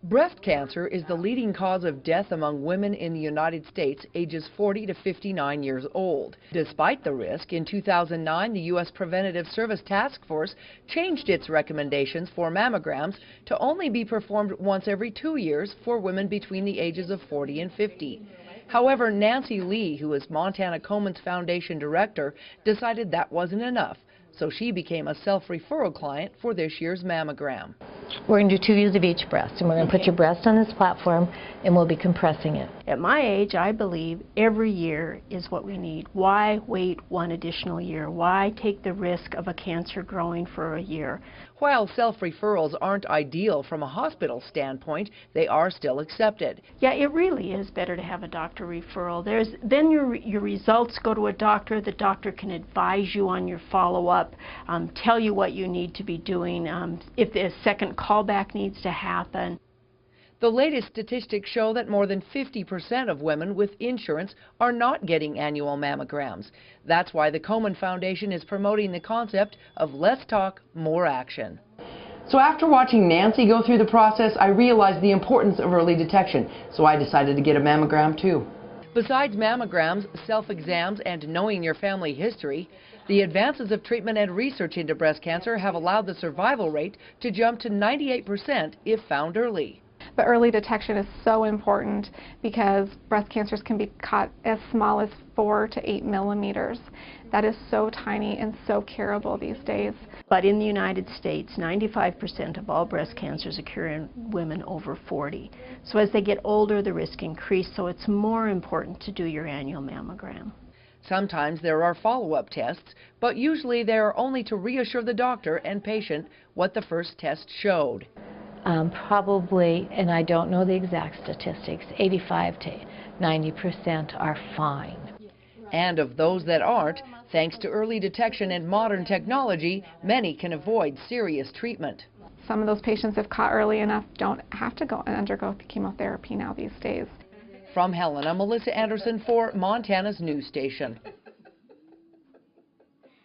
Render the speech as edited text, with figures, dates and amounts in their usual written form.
Breast cancer is the leading cause of death among women in the United States ages 40 to 59 years old. Despite the risk, in 2009, the U.S. Preventative Service Task Force changed its recommendations for mammograms to only be performed once every 2 years for women between the ages of 40 and 50. However, Nancy Lee, who is Montana Komen's Foundation director, decided that wasn't enough, so she became a self-referral client for this year's mammogram. We're going to do 2 views of each breast, and we're going to put your breast on this platform, and we'll be compressing it. At my age, I believe every year is what we need. Why wait one additional year? Why take the risk of a cancer growing for a year? While self-referrals aren't ideal from a hospital standpoint, they are still accepted. Yeah, it really is better to have a doctor referral. Then your results go to a doctor. The doctor can advise you on your follow-up, tell you what you need to be doing, if a second callback needs to happen. The latest statistics show that more than 50% of women with insurance are not getting annual mammograms. That's why the Komen Foundation is promoting the concept of less talk, more action. So after watching Nancy go through the process, I realized the importance of early detection, so I decided to get a mammogram too. Besides mammograms, self-exams, and knowing your family history, the advances of treatment and research into breast cancer have allowed the survival rate to jump to 98% if found early. But early detection is so important because breast cancers can be caught as small as 4 to 8 millimeters. That is so tiny and so curable these days. But in the United States, 95% of all breast cancers occur in women over 40. So as they get older, the risk increases, so it's more important to do your annual mammogram. Sometimes there are follow-up tests, but usually they are only to reassure the doctor and patient what the first test showed. Probably, and I don't know the exact statistics, 85 to 90% are fine. And of those that aren't, thanks to early detection and modern technology, many can avoid serious treatment. Some of those patients, if caught early enough, don't have to go and undergo chemotherapy now these days. From Helena, Melissa Anderson for Montana's news station.